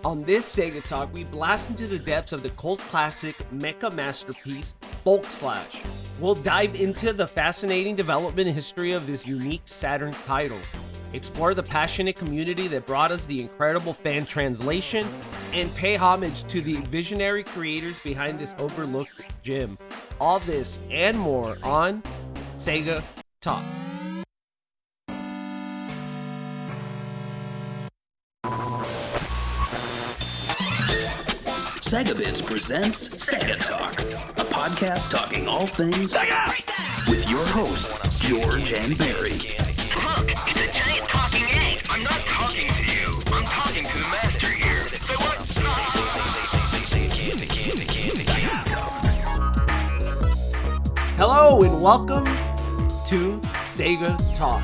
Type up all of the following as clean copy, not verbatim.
On this Sega Talk, we blast into the depths of the cult classic mecha masterpiece, Bulk Slash. We'll dive into the fascinating development and history of this unique Saturn title, explore the passionate community that brought us the incredible fan translation, and pay homage to the visionary creators behind this overlooked gem. All this and more on Sega Talk. SegaBits presents Sega Talk, a podcast talking all things Sega! With your hosts, George and Barry. Look, it's a giant talking egg. I'm not talking to you. I'm talking to the master here. Say what? Hello and welcome to Sega Talk.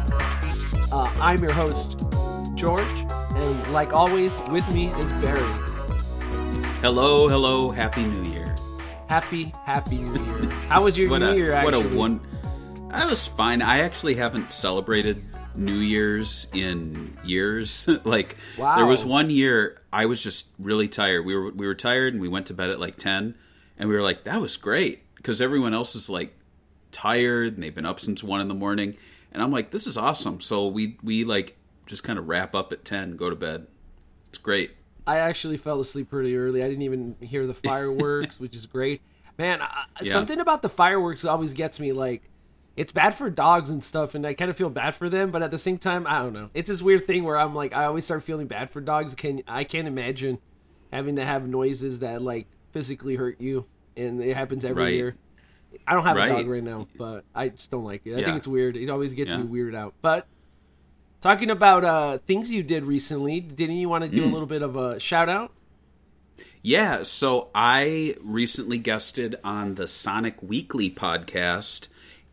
I'm your host, George, and like always, with me is Barry. Hello, Happy New Year. Happy New Year. How was your New Year, actually? I was fine. I actually haven't celebrated New Year's in years. Wow. There was one year I was just really tired. We were tired and we went to bed at like 10, and we were like, that was great, because everyone else is like tired and they've been up since 1 a.m. and I'm like, this is awesome. So we like just kind of wrap up at 10, go to bed. It's great. I actually fell asleep pretty early. I didn't even hear the fireworks, which is great. Man, something about the fireworks always gets me. Like, it's bad for dogs and stuff, and I kind of feel bad for them, but at the same time, I don't know. It's this weird thing where I'm like, I always start feeling bad for dogs. I can't imagine having to have noises that, like, physically hurt you, and it happens every year. I don't have a dog right now, but I just don't like it. I think it's weird. It always gets me weirded out. But talking about things you did recently, didn't you want to do a little bit of a shout-out? Yeah, so I recently guested on the Sonic Weekly podcast,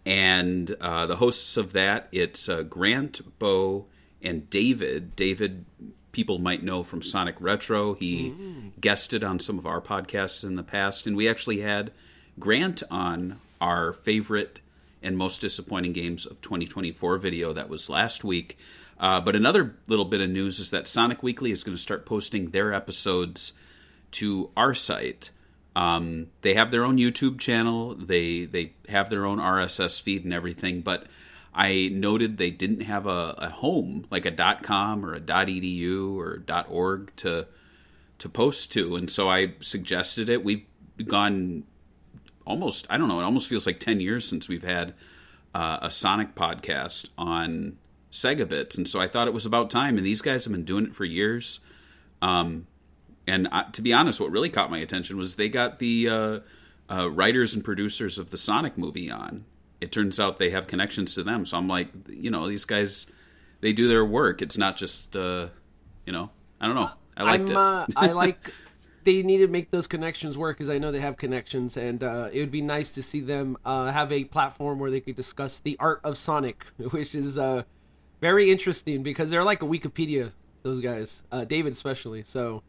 and the hosts of that, it's Grant, Bo, and David. David, people might know from Sonic Retro. He guested on some of our podcasts in the past, and we actually had Grant on our favorite and most disappointing games of 2024 video that was last week. But another little bit of news is that Sonic Weekly is going to start posting their episodes to our site. They have their own YouTube channel. They have their own RSS feed and everything. But I noted they didn't have a home, like a .com or a .edu or .org to post to. And so I suggested it. We've gone almost, I don't know, it almost feels like 10 years since we've had a Sonic podcast on SegaBits, and so I thought it was about time. And these guys have been doing it for years. To be honest, what really caught my attention was they got the writers and producers of the Sonic movie on. It turns out they have connections to them, so I'm like, these guys, they do their work. It's not just, I don't know. I liked it. I like. They need to make those connections work, because I know they have connections, and it would be nice to see them have a platform where they could discuss the art of Sonic, which is very interesting, because they're like a Wikipedia, those guys, David especially. So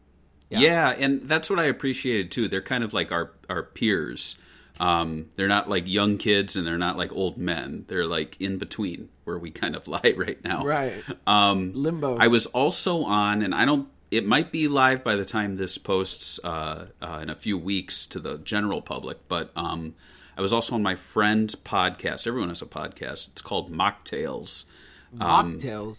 yeah, and that's what I appreciated too. They're kind of like our peers. They're not like young kids, and they're not like old men. They're like in between, where we kind of lie right now. Right. Limbo. I was also on, and it might be live by the time this posts in a few weeks to the general public, but I was also on my friend's podcast. Everyone has a podcast. It's called Mocktails. Mocktails?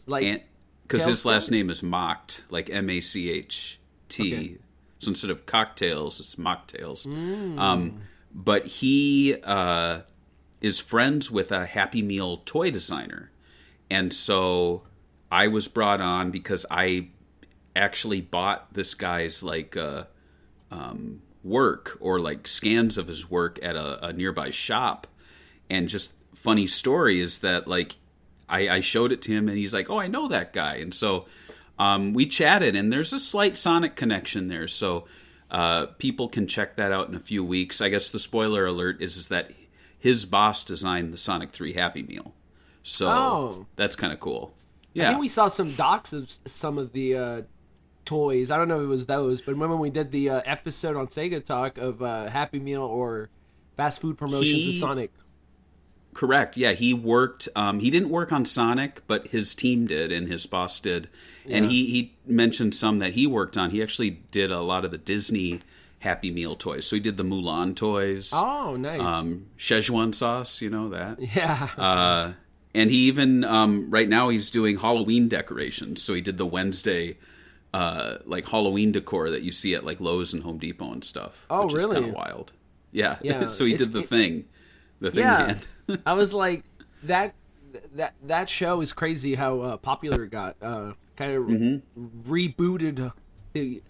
Because his last name is Mocked, like M-A-C-H-T. Okay. So instead of cocktails, it's Mocktails. But he is friends with a Happy Meal toy designer. And so I was brought on because I actually bought this guy's work, or like scans of his work at a nearby shop. And just funny story is that like I showed it to him, and he's like, oh, I know that guy. And so we chatted, and there's a slight Sonic connection there. So people can check that out in a few weeks. I guess the spoiler alert is that his boss designed the Sonic 3 Happy Meal. So that's kind of cool. Yeah. I think we saw some docs of some of the toys. I don't know if it was those, but remember when we did the episode on Sega Talk of Happy Meal or fast food promotions with Sonic? Correct. Yeah, he worked. He didn't work on Sonic, but his team did, and his boss did. And he mentioned some that he worked on. He actually did a lot of the Disney Happy Meal toys. So he did the Mulan toys. Oh, nice. Szechuan sauce, you know that. Yeah. And he even right now he's doing Halloween decorations. So he did the Wednesday like Halloween decor that you see at like Lowe's and Home Depot and stuff. Oh, which really? is kind of wild. Yeah. Yeah. So he did the thing. The thing yeah. band. I was like, that show is crazy how popular it got. Kind of rebooted the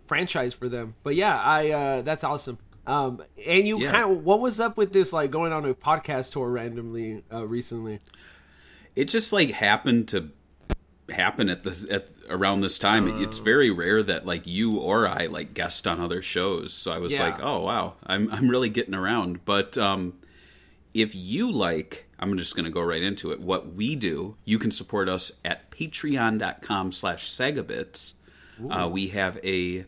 franchise for them. But yeah, that's awesome. And you kind of, what was up with this, like going on a podcast tour randomly recently? It just like happened to happen at around this time. It's very rare that like you or I like guest on other shows. So I was like, oh wow, I'm really getting around. But if you like, I'm just going to go right into it. What we do, you can support us at patreon.com/segabits. We have a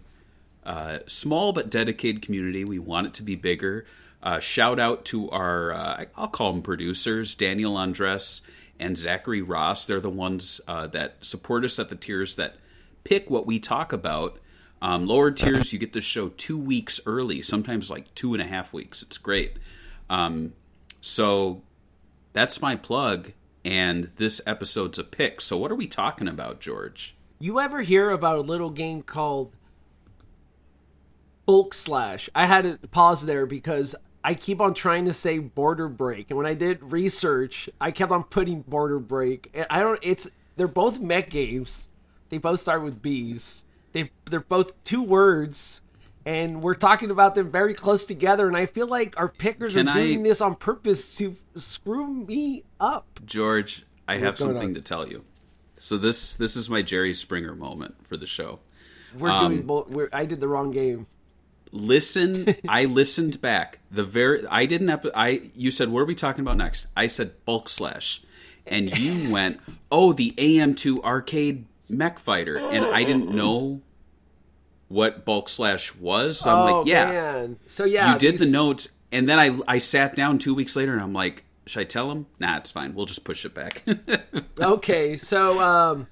small but dedicated community. We want it to be bigger. Shout out to our, I'll call them producers, Daniel Andres and Zachary Ross. They're the ones that support us at the tiers that pick what we talk about. Lower tiers, you get the show 2 weeks early, sometimes like 2.5 weeks. It's great. So that's my plug, and this episode's a pick. So what are we talking about, George? You ever hear about a little game called Bulk Slash? I had to pause there because I keep on trying to say Border Break, and when I did research, I kept on putting Border Break. They're both mech games. They both start with B's. They're both 2 words. And we're talking about them very close together, and I feel like our pickers are doing this on purpose to screw me up. George, I have something to tell you. So this is my Jerry Springer moment for the show. I did the wrong game. Listen, I listened back. You said, what are we talking about next? I said Bulk Slash. And you went, oh, the AM2 arcade mech fighter. And I didn't know what Bulk Slash was. So I'm like, yeah. Man. So yeah, you did the notes, and then I sat down 2 weeks later, and I'm like, should I tell him? Nah, it's fine. We'll just push it back. Okay, so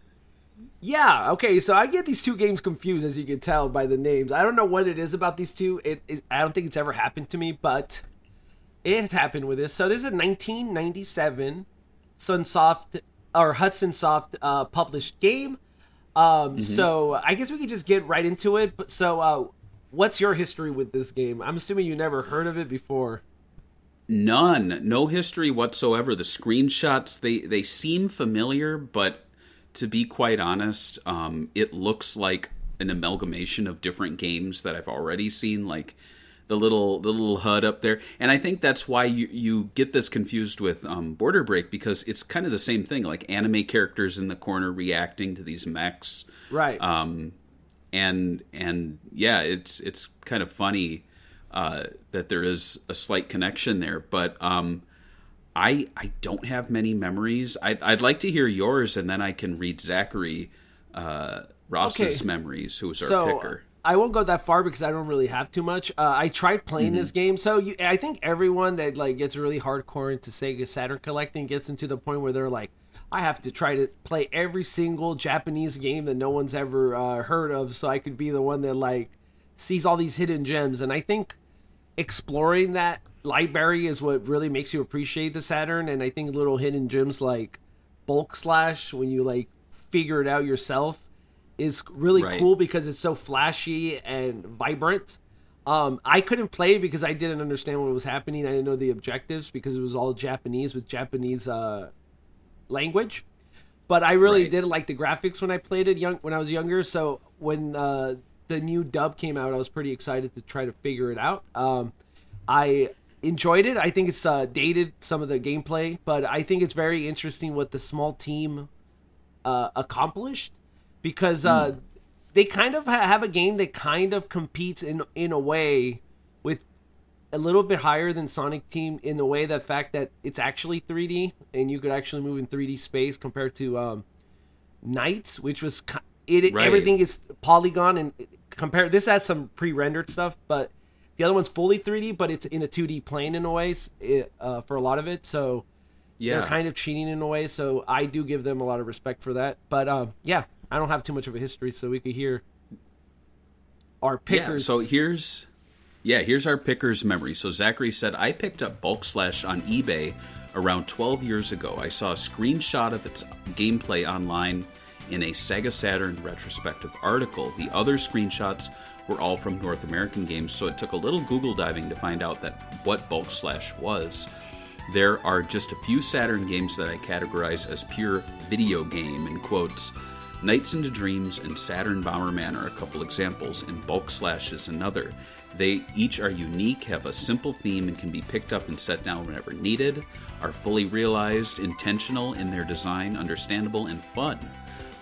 okay, so I get these 2 games confused, as you can tell by the names. I don't know what it is about these 2. I don't think it's ever happened to me, but it happened with this. So this is a 1997 Hudson Soft published game. So I guess we could just get right into it. But so, what's your history with this game? I'm assuming you never heard of it before. None. No history whatsoever. The screenshots, they seem familiar, but to be quite honest, it looks like an amalgamation of different games that I've already seen, like the little HUD up there. And I think that's why you get this confused with Border Break, because it's kind of the same thing, like anime characters in the corner reacting to these mechs. Right. And yeah, it's kind of funny that there is a slight connection there. But I don't have many memories. I'd like to hear yours, and then I can read Zachary Ross's memories, who's our picker. I won't go that far because I don't really have too much. I tried playing this game. So I think everyone that like gets really hardcore into Sega Saturn collecting gets into the point where they're like, I have to try to play every single Japanese game that no one's ever heard of, so I could be the one that like sees all these hidden gems. And I think exploring that library is what really makes you appreciate the Saturn. And I think little hidden gems like Bulk Slash, when you like figure it out yourself, is really cool because it's so flashy and vibrant. I couldn't play because I didn't understand what was happening. I didn't know the objectives because it was all Japanese with Japanese language. But I really did like the graphics when I played it when I was younger. So when the new dub came out, I was pretty excited to try to figure it out. I enjoyed it. I think it's dated some of the gameplay, but I think it's very interesting what the small team accomplished. Because they kind of have a game that kind of competes in a way with a little bit higher than Sonic Team in the way that fact that it's actually 3D and you could actually move in 3D space compared to Knights, which was everything is polygon and compared. This has some pre-rendered stuff, but The other one's fully 3D, but it's in a 2D plane in a way for a lot of it. So they're kind of cheating in a way. So I do give them a lot of respect for that. But yeah, I don't have too much of a history, so we could hear our pickers. Yeah, so here's our pickers memory. So Zachary said, I picked up Bulk Slash on eBay around 12 years ago. I saw a screenshot of its gameplay online in a Sega Saturn retrospective article. The other screenshots were all from North American games, so it took a little Google diving to find out what Bulk Slash was. There are just a few Saturn games that I categorize as pure video game, in quotes. Nights into Dreams and Saturn Bomberman are a couple examples, and Bulk Slash is another. They each are unique, have a simple theme, and can be picked up and set down whenever needed, are fully realized, intentional in their design, understandable, and fun.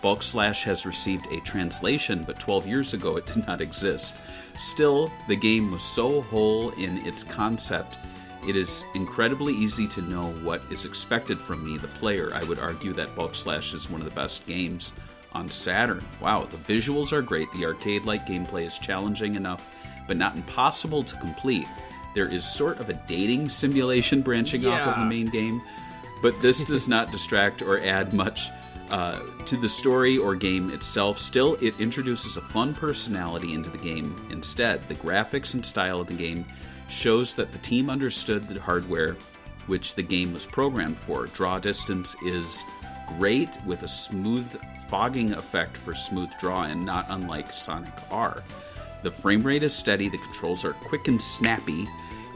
Bulk Slash has received a translation, but 12 years ago it did not exist. Still, the game was so whole in its concept, it is incredibly easy to know what is expected from me, the player. I would argue that Bulk Slash is one of the best games on Saturn. Wow, the visuals are great, the arcade-like gameplay is challenging enough, but not impossible to complete. There is sort of a dating simulation branching off of the main game, but this does not distract or add much to the story or game itself. Still, it introduces a fun personality into the game instead. The graphics and style of the game shows that the team understood the hardware which the game was programmed for. Draw distance is great with a smooth fogging effect for smooth draw in, not unlike Sonic R. The frame rate is steady, the controls are quick and snappy.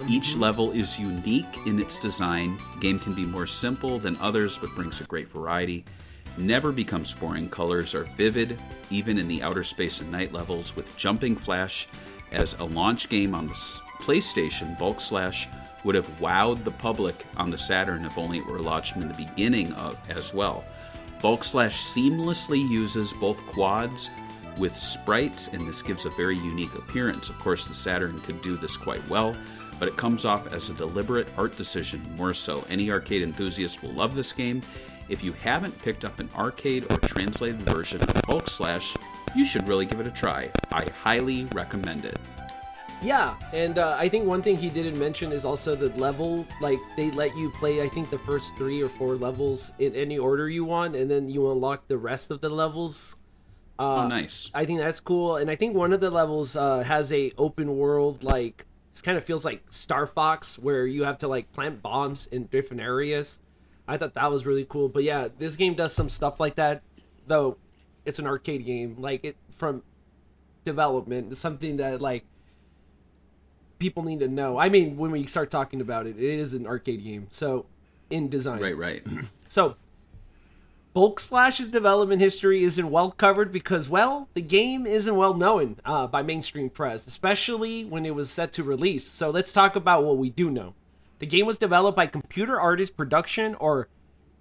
Each level is unique in its design. The game can be more simple than others, but brings a great variety. Never becomes boring. Colors are vivid, even in the outer space and night levels. With Jumping Flash as a launch game on the PlayStation, Bulk Slash would have wowed the public on the Saturn if only it were launched in the beginning as well. Bulk Slash seamlessly uses both quads with sprites, and this gives a very unique appearance. Of course, the Saturn could do this quite well, but it comes off as a deliberate art decision more so. Any arcade enthusiast will love this game. If you haven't picked up an arcade or translated version of Bulk Slash, you should really give it a try. I highly recommend it. Yeah, and I think one thing he didn't mention is also the level. Like, they let you play, I think, the first 3 or 4 levels in any order you want, and then you unlock the rest of the levels. Oh, nice. I think that's cool, and I think one of the levels has a open world, like, this kind of feels like Star Fox, where you have to, like, plant bombs in different areas. I thought that was really cool. But yeah, this game does some stuff like that, though it's an arcade game. Like, it from development, it's something that, like, people need to know. I mean, when we start talking about it, it is an arcade game. So, in design. Right. So, Bulk Slash's development history isn't well covered because, well, the game isn't well known by mainstream press, especially when it was set to release. So let's talk about what we do know. The game was developed by Computer Artist Production, or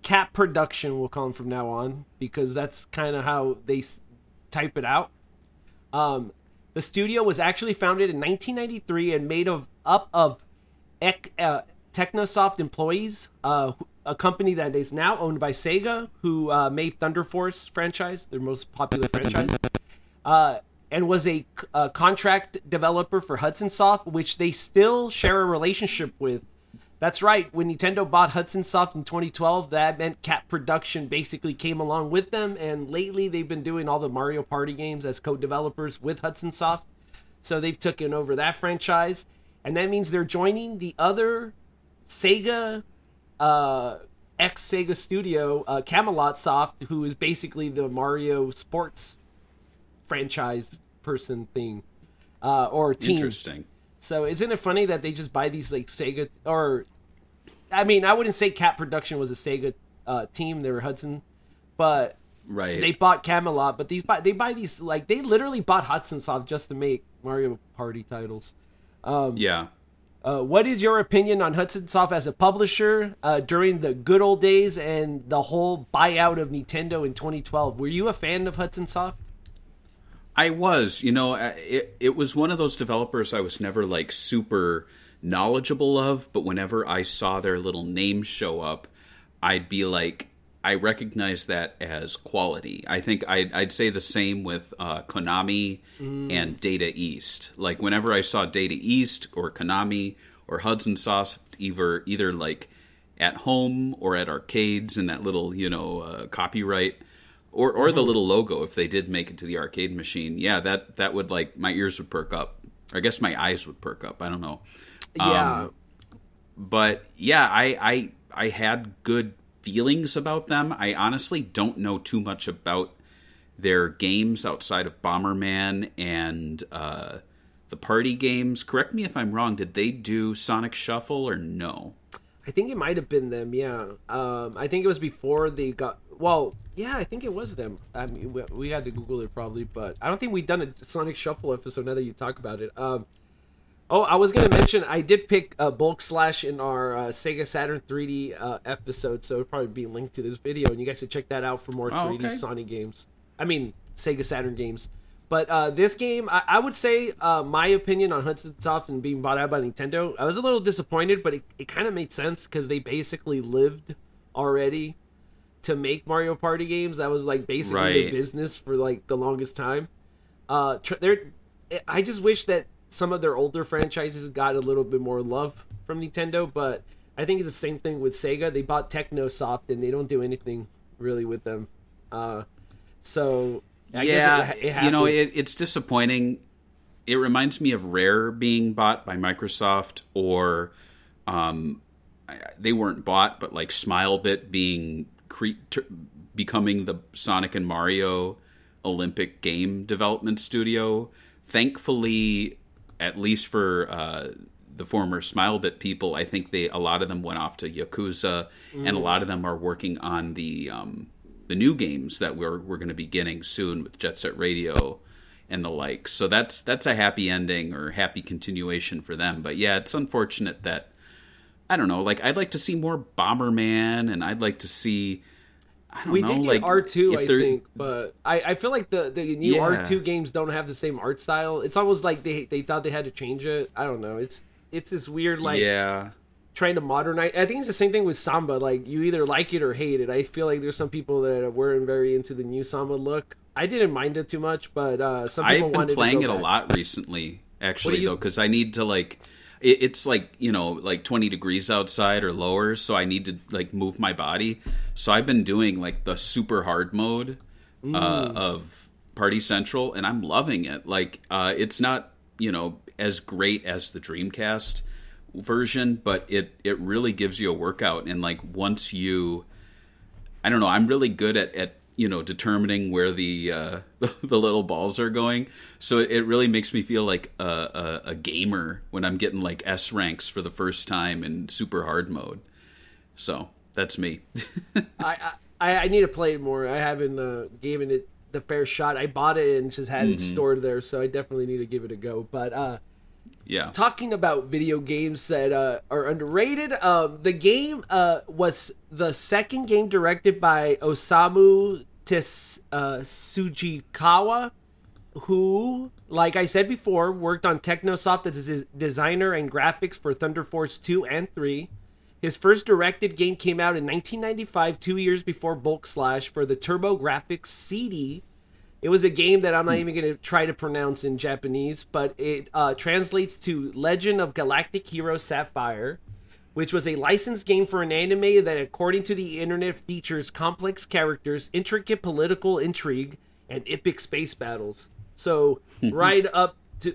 CAP Production, we'll call them from now on, because that's kind of how they type it out. The studio was actually founded in 1993 and made up of Technosoft employees, a company that is now owned by SEGA, who made Thunder Force franchise, their most popular franchise, and was a contract developer for Hudson Soft, which they still share a relationship with. That's right, when Nintendo bought Hudson Soft in 2012, that meant Cat Production basically came along with them, and lately they've been doing all the Mario Party games as co-developers with Hudson Soft, so they've taken over that franchise, and that means they're joining the other Sega, ex-Sega studio, Camelot Soft, who is basically the Mario sports franchise person thing, or team. Interesting. So isn't it funny that they just buy these, like, Sega, or, I mean, I wouldn't say Cat Production was a Sega team, they were Hudson, but right. They bought Camelot, but they buy these, like, they literally bought Hudson Soft just to make Mario Party titles. Yeah. What is your opinion on Hudson Soft as a publisher during the good old days and the whole buyout of Nintendo in 2012? Were you a fan of Hudson Soft? I was, it was one of those developers I was never, like, super knowledgeable of, but whenever I saw their little name show up, I'd be like, I recognize that as quality. I think I'd say the same with Konami and Data East. Like whenever I saw Data East or Konami or Hudson Soft, either like at home or at arcades in that little copyright or the little logo, if they did make it to the arcade machine, yeah, that would, like, my ears would perk up. I guess my eyes would perk up. I don't know. Yeah. But yeah, I had good feelings about them. I honestly don't know too much about their games outside of Bomberman and the party games. Correct me if I'm wrong. Did they do Sonic Shuffle or no? I think it might have been them, yeah. I think it was before they got... Well, yeah, I think it was them. I mean, we had to Google it probably, but I don't think we've done a Sonic Shuffle episode now that you talk about it. I was going to mention, I did pick Bulk Slash in our Sega Saturn 3D episode, so it'll probably be linked to this video, and you guys should check that out for more 3D Sonic games. I mean, Sega Saturn games. But this game, I would say, my opinion on Hudson Soft and being bought out by Nintendo, I was a little disappointed, but it kind of made sense because they basically lived already to make Mario Party games. That was like basically their business for like the longest time. I just wish that some of their older franchises got a little bit more love from Nintendo, but I think it's the same thing with Sega. They bought Technosoft and they don't do anything really with them. So I guess it happens. It's disappointing. It reminds me of Rare being bought by Microsoft, or they weren't bought, but like Smilebit becoming the Sonic and Mario Olympic game development studio. Thankfully, at least for the former Smilebit people, I think a lot of them went off to Yakuza, and a lot of them are working on the new games that we're going to be getting soon with Jet Set Radio and the like. So that's a happy ending or happy continuation for them. But yeah, it's unfortunate that, I don't know, like I'd like to see more Bomberman, and I'd like to see, we did get R2, I think, but I feel like the new R2 games don't have the same art style. It's almost like they thought they had to change it. I don't know. It's this weird, like, trying to modernize. I think it's the same thing with Samba. Like, you either like it or hate it. I feel like there's some people that weren't very into the new Samba look. I didn't mind it too much, but some people wanted to go back. I've been playing it a lot recently, actually, though, because I need to, like... It's like, like 20 degrees outside or lower, so I need to like move my body. So I've been doing like the super hard mode of Party Central, and I'm loving it. Like it's not, as great as the Dreamcast version, but it really gives you a workout. And like once I don't know, I'm really good at determining where the little balls are going. So it really makes me feel like a gamer when I'm getting like S ranks for the first time in super hard mode. So that's me. I need to play it more. I haven't given it the fair shot. I bought it and just had it stored there, so I definitely need to give it a go. But yeah, talking about video games that are underrated, the game was the second game directed by Osamu Tsujikawa, who, like I said before, worked on Technosoft as a designer and graphics for Thunder Force 2 and 3. His first directed game came out in 1995, 2 years before Bulk Slash, for the TurboGrafx CD. It was a game that I'm not even going to try to pronounce in Japanese, but it translates to Legend of Galactic Hero Sapphire, which was a licensed game for an anime that, according to the internet, features complex characters, intricate political intrigue, and epic space battles. So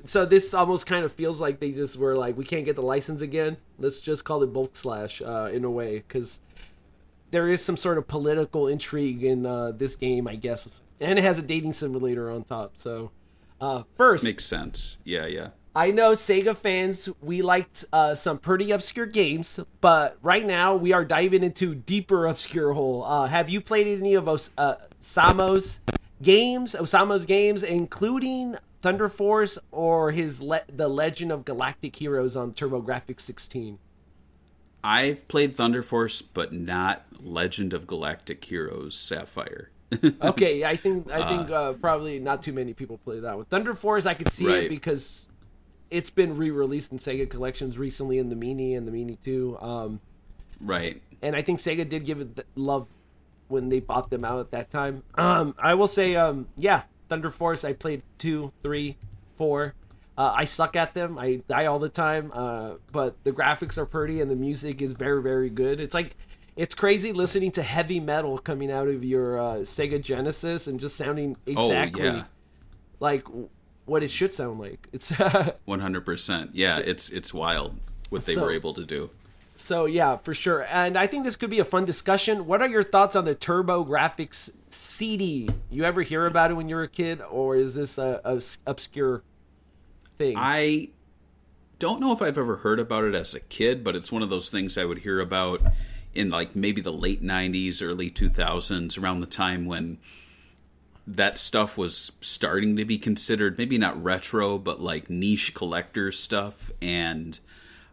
so this almost kind of feels like they just were like, we can't get the license again. Let's just call it Bulk Slash in a way, because there is some sort of political intrigue in this game, I guess. And it has a dating simulator on top. So first... Makes sense. Yeah. I know Sega fans, we liked some pretty obscure games, but right now we are diving into deeper obscure hole. Have you played any of Osamu's games, including Thunder Force or his The Legend of Galactic Heroes on TurboGrafx 16? I've played Thunder Force, but not Legend of Galactic Heroes Sapphire. Okay, I think probably not too many people play that one. Thunder Force, I could see it because it's been re-released in Sega collections recently in the Mini and the Mini 2. Right. And I think Sega did give it love when they bought them out at that time. I will say, Thunder Force. I played 2, 3, 4. I suck at them. I die all the time. But the graphics are pretty and the music is very, very good. It's crazy listening to heavy metal coming out of your Sega Genesis and just sounding exactly like what it should sound like. It's 100%. Yeah, it's wild what they were able to do. So yeah, for sure. And I think this could be a fun discussion. What are your thoughts on the TurboGrafx CD? You ever hear about it when you were a kid, or is this a obscure thing? I don't know if I've ever heard about it as a kid, but it's one of those things I would hear about in like maybe the late 90s, early 2000s, around the time when that stuff was starting to be considered maybe not retro, but like niche collector stuff. And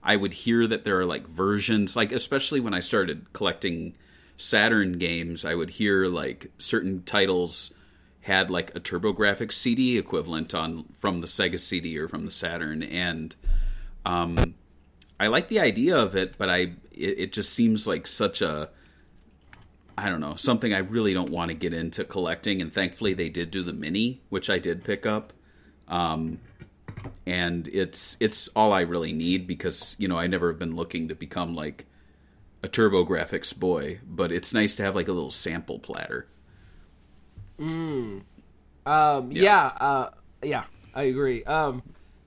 I would hear that there are like versions, like especially when I started collecting Saturn games, I would hear like certain titles had like a TurboGrafx CD equivalent from the Sega CD or from the Saturn. And I like the idea of it, but it just seems like such a, I don't know, something I really don't want to get into collecting. And thankfully they did do the mini, which I did pick up. And it's all I really need because, you know, I never have been looking to become like a TurboGrafx boy, but it's nice to have like a little sample platter. Yeah, I agree.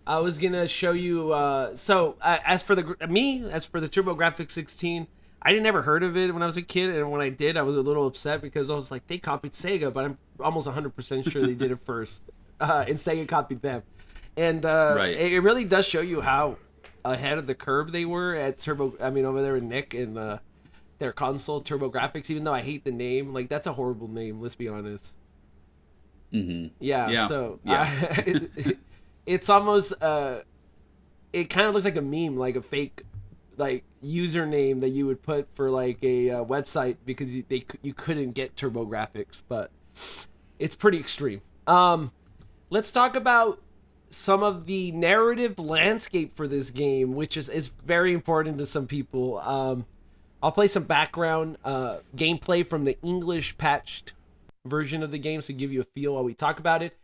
I was gonna show you. As for the TurboGrafx 16, I didn't ever heard of it when I was a kid, and when I did, I was a little upset because I was like, they copied Sega, but I'm almost 100% sure they did it first, and Sega copied them. And it really does show you how ahead of the curve they were at over there with Nick and their console TurboGrafx. Even though I hate the name, like that's a horrible name. Let's be honest. Mm-hmm. Yeah. So it's almost it kind of looks like a meme, like a fake like username that you would put for like a website because you couldn't get TurboGrafx, but it's pretty extreme. Let's talk about some of the narrative landscape for this game, which is very important to some people. I'll play some background gameplay from the English patched version of the game to give you a feel while we talk about it.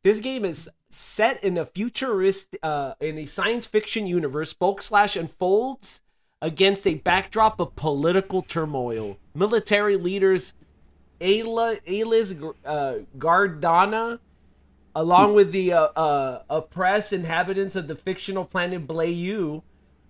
This game is set in a futuristic, in a science fiction universe. Bulk Slash unfolds against a backdrop of political turmoil. Military leaders Alis Gardana, along with the oppressed inhabitants of the fictional planet Blayu,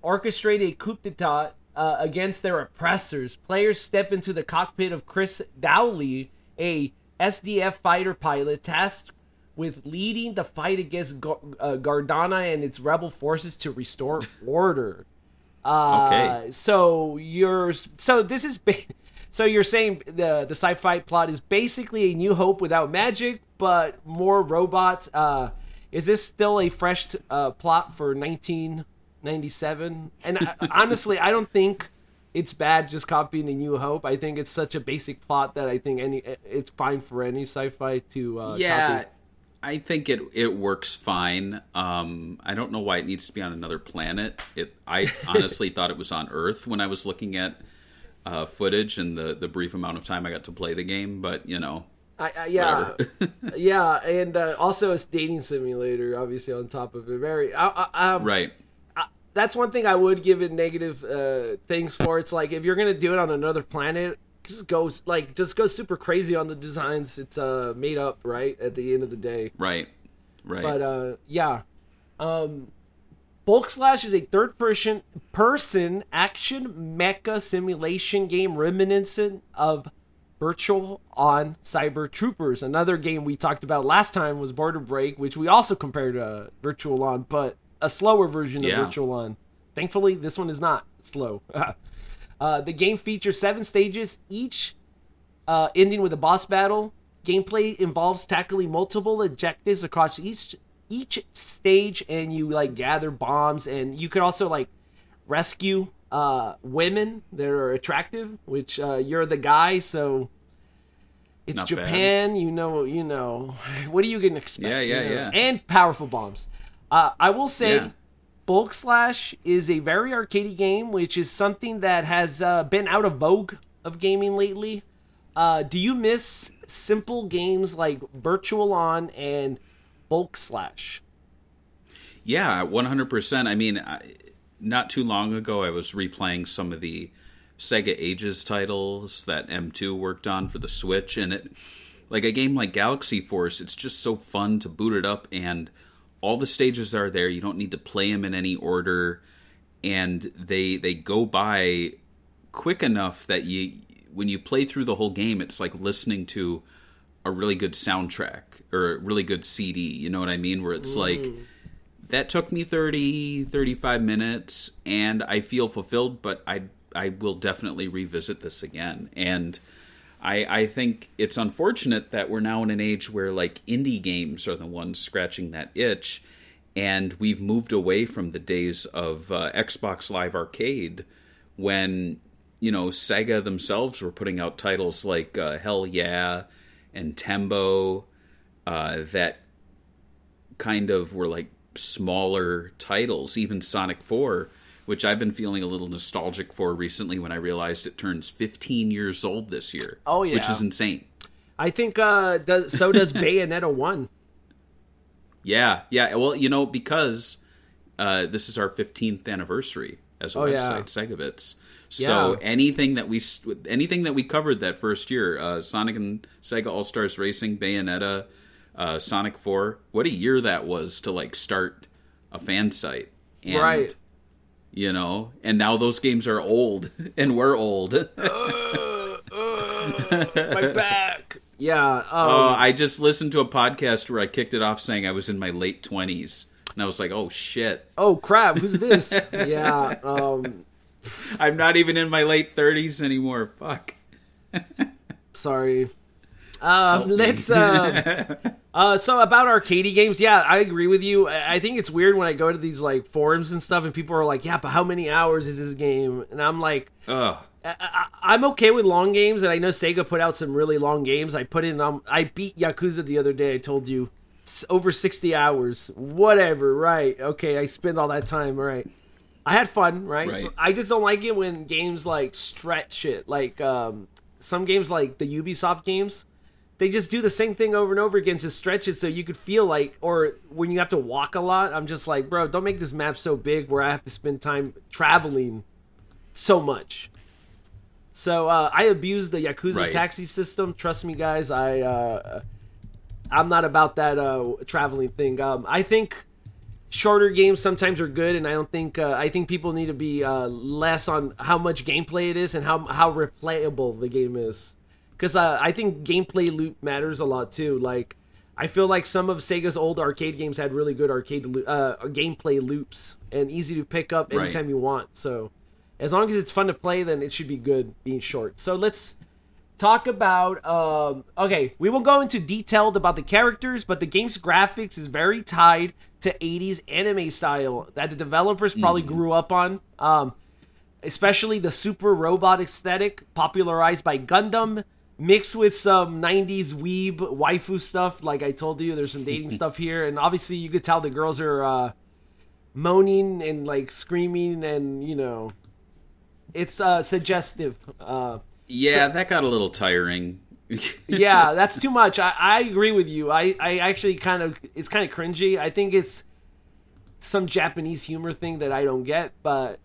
orchestrate a coup d'etat against their oppressors. Players step into the cockpit of Chris Dowley, a SDF fighter pilot tasked with leading the fight against Gardana and its rebel forces to restore order. Okay. So you're saying the sci-fi plot is basically a New Hope without magic, but more robots. Is this still a fresh plot for 1997? And honestly, I don't think it's bad just copying a New Hope. I think it's such a basic plot that I think it's fine for any sci-fi to copy. I think it works fine. I don't know why it needs to be on another planet. I honestly thought it was on Earth when I was looking at footage and the brief amount of time I got to play the game. But you know, yeah, and also it's dating simulator, obviously on top of it. Right. That's one thing I would give it negative things for. It's like if you're gonna do it on another planet, just go super crazy on the designs. It's made up, right? At the end of the day, right. But Bulk Slash is a third-person action mecha simulation game reminiscent of Virtual On Cyber Troopers. Another game we talked about last time was Border Break, which we also compared to Virtual On, but a slower version of Virtual On. Thankfully, this one is not slow. The game features 7 stages, each ending with a boss battle. Gameplay involves tackling multiple objectives across each stage, and you like gather bombs, and you could also like rescue women that are attractive, which you're the guy, so it's not Japan, bad. You know. What are you gonna expect? Yeah. And powerful bombs. I will say, Bulk Slash is a very arcadey game, which is something that has been out of vogue of gaming lately. Do you miss simple games like Virtual On and Bulk Slash? Yeah, 100%. I mean, not too long ago, I was replaying some of the Sega Ages titles that M2 worked on for the Switch, and it, like a game like Galaxy Force, it's just so fun to boot it up, and all the stages are there. You don't need to play them in any order, and they go by quick enough that when you play through the whole game, it's like listening to a really good soundtrack or a really good CD. You know what I mean? Where it's like, that took me 35 minutes, and I feel fulfilled, but I will definitely revisit this again. And I think it's unfortunate that we're now in an age where like indie games are the ones scratching that itch, and we've moved away from the days of Xbox Live Arcade when, you know, Sega themselves were putting out titles like Hell Yeah and Tembo that kind of were like smaller titles, even Sonic 4, which I've been feeling a little nostalgic for recently when I realized it turns 15 years old this year. Oh, yeah. Which is insane. I think so does Bayonetta 1. Yeah. Well, you know, because this is our 15th anniversary as a website, Segabits. So anything that we covered that first year, Sonic and Sega All-Stars Racing, Bayonetta, Sonic 4, what a year that was to like start a fan site. And, right. You know, and now those games are old, and we're old. My back. Yeah. I just listened to a podcast where I kicked it off saying I was in my late 20s, and I was like, oh shit. Oh crap, who's this? Yeah. I'm not even in my late 30s anymore. Fuck. Sorry. Let's so about arcadey games, yeah, I agree with you. I think it's weird when I go to these like forums and stuff and people are like, yeah, but how many hours is this game? And I'm like, I'm okay with long games, and I know Sega put out some really long games. I beat Yakuza the other day. I told you, over 60 hours, whatever, right? Okay, I spent all that time, all right. I had fun, right? I just don't like it when games like stretch it, like some games like the Ubisoft games. They just do the same thing over and over again to stretch it so you could feel like, or when you have to walk a lot, I'm just like, bro, don't make this map so big where I have to spend time traveling so much. So I abuse the Yakuza taxi system. Trust me, guys, I'm not about that traveling thing. I think shorter games sometimes are good, and I think people need to be less on how much gameplay it is and how replayable the game is. Because I think gameplay loop matters a lot, too. Like, I feel like some of Sega's old arcade games had really good gameplay loops and easy to pick up anytime you want. So, as long as it's fun to play, then it should be good being short. So, let's talk about... okay, we won't go into detailed about the characters, but the game's graphics is very tied to 80s anime style that the developers probably grew up on. Especially the super robot aesthetic popularized by Gundam, mixed with some 90s weeb waifu stuff. Like I told you, there's some dating stuff here. And obviously you could tell the girls are moaning and like screaming, and, you know, it's suggestive. That got a little tiring. Yeah, that's too much. I agree with you. I actually it's kind of cringy. I think it's some Japanese humor thing that I don't get, but...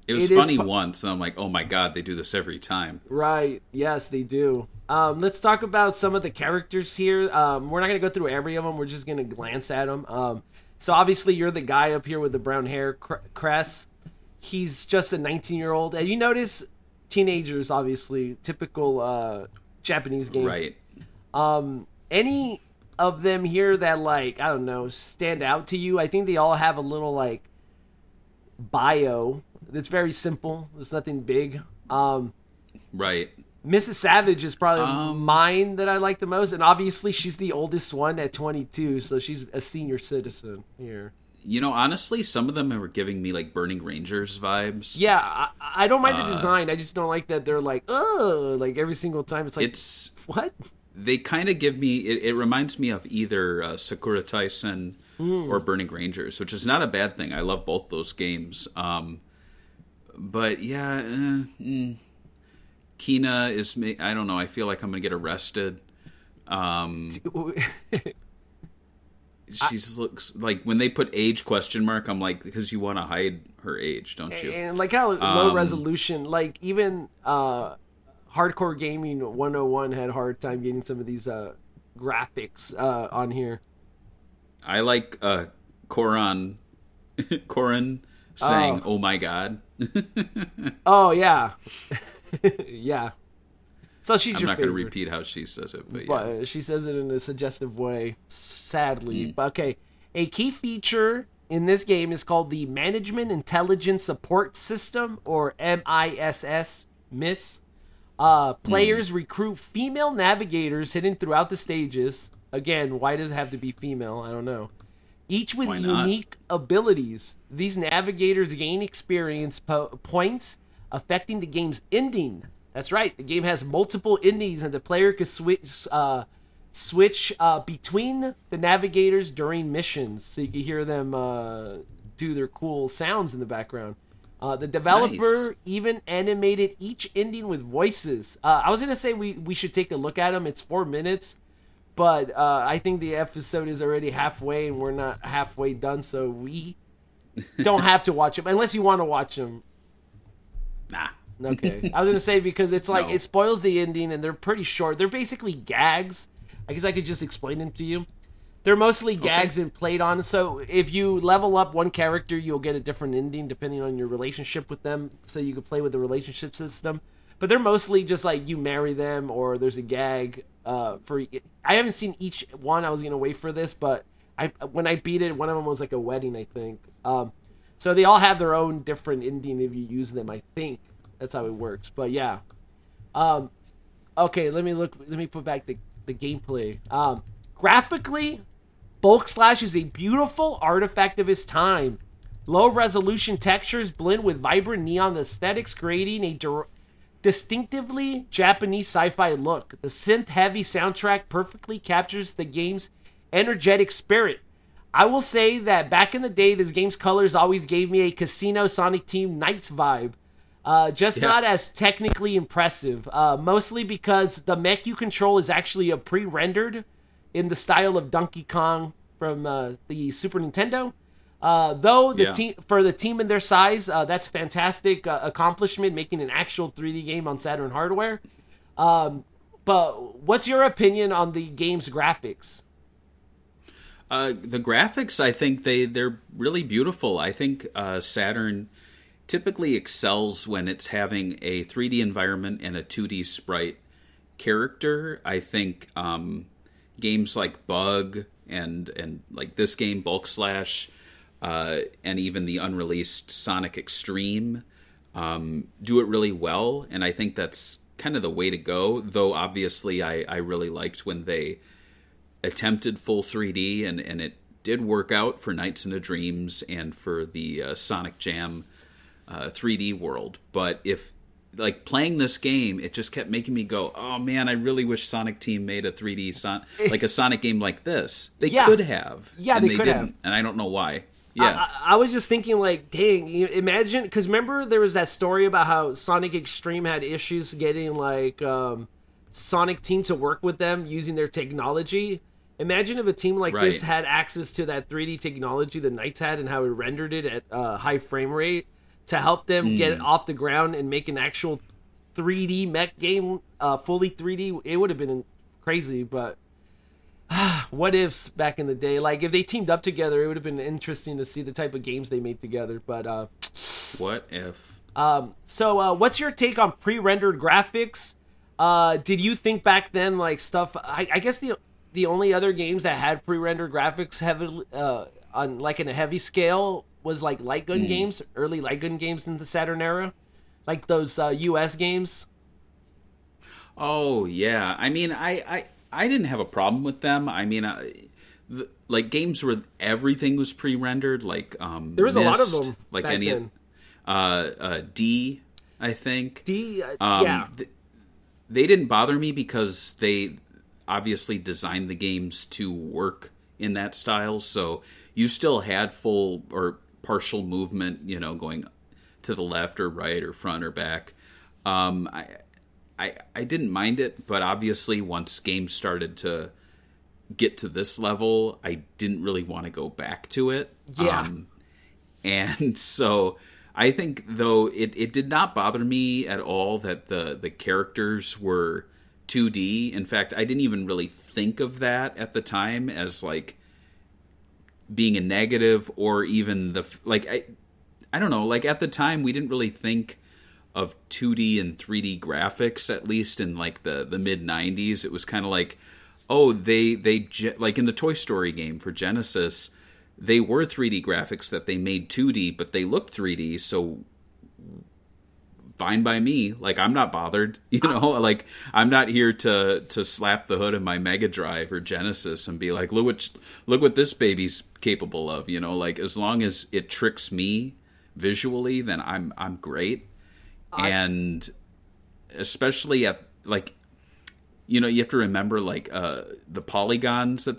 It was funny once, and I'm like, oh my god, they do this every time. Right. Yes, they do. Let's talk about some of the characters here. We're not going to go through every of them. We're just going to glance at them. So obviously, you're the guy up here with the brown hair, Cress. He's just a 19-year-old. And you notice teenagers, obviously. Typical Japanese game. Right. Any of them here that, like, I don't know, stand out to you? I think they all have a little, like, bio. It's very simple. There's nothing big. Right. Mrs. Savage is probably mine that I like the most, and obviously she's the oldest one at 22, so she's a senior citizen here. You know, honestly, some of them were giving me like Burning Rangers vibes. Yeah, I don't mind the design. I just don't like that they're like, oh, like every single time. It's like, what? They kind of give me. It reminds me of either Sakura Taisen or Burning Rangers, which is not a bad thing. I love both those games. But yeah, Kina is, I don't know, I feel like I'm going to get arrested. She looks like, when they put age question mark, I'm like, because you want to hide her age, don't you? And like how low resolution, like even Hardcore Gaming 101 had a hard time getting some of these graphics on here. I like Corin saying, "Oh my god." Oh yeah. Yeah. So I'm not going to repeat how she says it, but yeah. She says it in a suggestive way, sadly. But okay, a key feature in this game is called the Management Intelligence Support System, or MISS. Players recruit female navigators hidden throughout the stages. Again, why does it have to be female? I don't know. Each with unique abilities. These navigators gain experience points affecting the game's ending. That's right. The game has multiple endings, and the player can switch between the navigators during missions, so you can hear them do their cool sounds in the background. The developer even animated each ending with voices. I was gonna say we should take a look at them. It's 4 minutes, but I think the episode is already halfway, and we're not halfway done, so we don't have to watch them unless you want to watch them. Nah. Okay. I was going to say, because it's like, it spoils the ending, and they're pretty short. They're basically gags. I guess I could just explain them to you. They're mostly gags and played on. So if you level up one character, you'll get a different ending depending on your relationship with them. So you can play with the relationship system. But they're mostly just like you marry them, or there's a gag. I haven't seen each one. I was going to wait for this, but when I beat it, one of them was like a wedding, I think. So they all have their own different ending if you use them, I think. That's how it works. But yeah. Okay, let me put back the gameplay. Graphically, Bulk Slash is a beautiful artifact of its time. Low resolution textures blend with vibrant neon aesthetics, creating a distinctively Japanese sci-fi look. The synth-heavy soundtrack perfectly captures the game's energetic spirit. I will say that back in the day, this game's colors always gave me a Casino Sonic Team Knights vibe. Not as technically impressive, mostly because the mech you control is actually a pre-rendered in the style of Donkey Kong from the Super Nintendo. For the team and their size, that's a fantastic accomplishment, making an actual 3D game on Saturn hardware. But what's your opinion on the game's graphics? The graphics, I think they're really beautiful. I think Saturn typically excels when it's having a 3D environment and a 2D sprite character. I think games like Bug and like this game, Bulk Slash, and even the unreleased Sonic Extreme do it really well, and I think that's kind of the way to go, though obviously I really liked when they attempted full 3D, and it did work out for Nights into Dreams and for the Sonic Jam 3D world. But if like playing this game, it just kept making me go, oh man, I really wish Sonic Team made a 3D like a Sonic game like this. They could have. Yeah, and they could didn't, have. and I don't know why. Yeah. I was just thinking, like, dang, imagine, because remember there was that story about how Sonic Extreme had issues getting, like, Sonic Team to work with them using their technology. Imagine if a team like this had access to that 3D technology the Knights had, and how it rendered it at high frame rate to help them get it off the ground and make an actual 3D mech game, fully 3D. It would have been crazy, but what ifs back in the day. Like, if they teamed up together, it would have been interesting to see the type of games they made together. But what if? So what's your take on pre-rendered graphics? Did you think back then, like, stuff? I guess the only other games that had pre-rendered graphics heavily on, like, in a heavy scale was like light gun games, early light gun games in the Saturn era, like those US games. Oh yeah, I mean, I didn't have a problem with them. I mean, like games where everything was pre-rendered, like there was Myst, a lot of them like back any then. D, I think yeah. They didn't bother me because they obviously designed the games to work in that style, so you still had full or partial movement, you know, going to the left or right or front or back. I didn't mind it, but obviously once games started to get to this level, I didn't really want to go back to it. Yeah. And so I think, though, it did not bother me at all that the characters were 2D. In fact, I didn't even really think of that at the time as, like, being a negative, or even I don't know, like, at the time we didn't really think of 2D and 3D graphics, at least in, like, the mid-90s. It was kind of like, oh, they like in the Toy Story game for Genesis, they were 3D graphics that they made 2D, but they looked 3D, so fine by me. Like, I'm not bothered, you know? Like, I'm not here to slap the hood of my Mega Drive or Genesis and be like, look what this baby's capable of, you know? Like, as long as it tricks me visually, then I'm great. And especially at, like, you know, you have to remember, like, the polygons that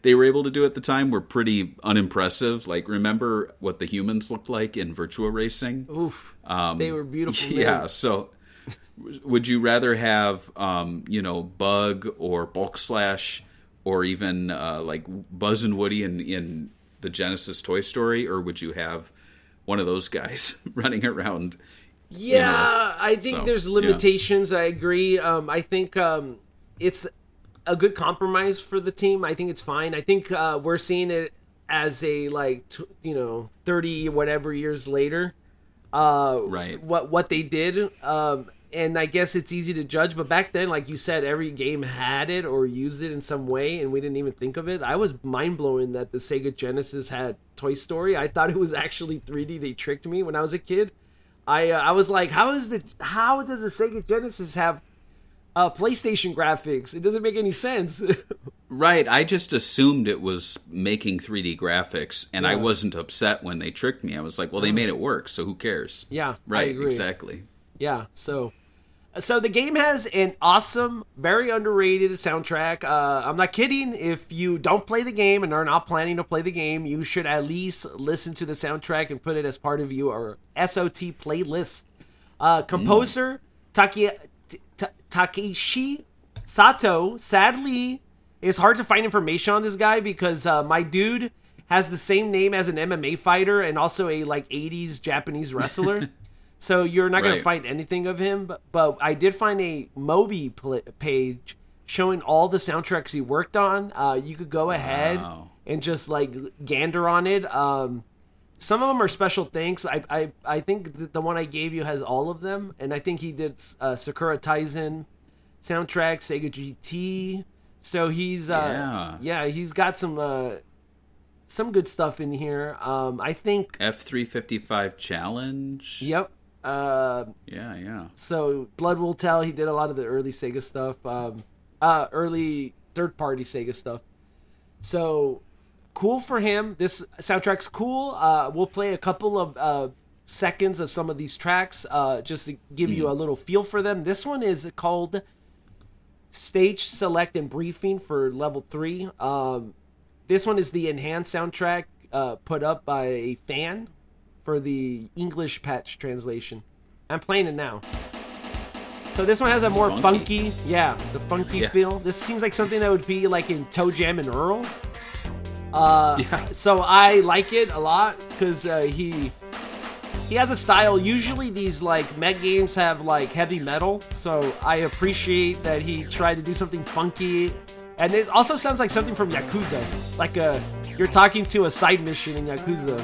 they were able to do at the time were pretty unimpressive. Like, remember what the humans looked like in Virtua Racing? Oof. They were beautiful. Yeah, man. so would you rather have, you know, Bug or Bulk Slash or even, like, Buzz and Woody in the Genesis Toy Story, or would you have one of those guys running around? Yeah, you know? I think there's limitations. Yeah. I agree. I think it's a good compromise for the team. I think it's fine. I think we're seeing it as a, like, 30 whatever years later. Right. What they did. And I guess it's easy to judge. But back then, like you said, every game had it or used it in some way, and we didn't even think of it. I was mind-blown that the Sega Genesis had Toy Story. I thought it was actually 3D. They tricked me when I was a kid. I was like, how does the Sega Genesis have PlayStation graphics? It doesn't make any sense. Right. I just assumed it was making 3D graphics, and I wasn't upset when they tricked me. I was like, well, they made it work, so who cares? Yeah, right. I agree. Exactly. Yeah. So the game has an awesome, very underrated soundtrack. I'm not kidding. If you don't play the game and are not planning to play the game, you should at least listen to the soundtrack and put it as part of your SOT playlist. Composer Takeshi Sato, sadly, it's hard to find information on this guy because my dude has the same name as an MMA fighter and also a, like, 80s Japanese wrestler. So you're not going to find anything of him, but I did find a Moby page showing all the soundtracks he worked on. You could go ahead and just, like, gander on it. Some of them are special things. I think the one I gave you has all of them, and I think he did Sakura Taisen soundtrack, Sega GT. So he's he's got some good stuff in here. I think F355 Challenge. Yep. Yeah. So Blood Will Tell, he did a lot of the early Sega stuff, early third-party Sega stuff. So cool for him. This soundtrack's cool. We'll play a couple of seconds of some of these tracks just to give you a little feel for them. This one is called Stage Select and Briefing for Level 3. This one is the enhanced soundtrack put up by a fan for the English patch translation. I'm playing it now. So this one has a more funky feel. This seems like something that would be like in Toe Jam and Earl. So I like it a lot because he has a style. Usually these, like, mech games have, like, heavy metal, so I appreciate that he tried to do something funky. And it also sounds like something from Yakuza, like you're talking to a side mission in Yakuza.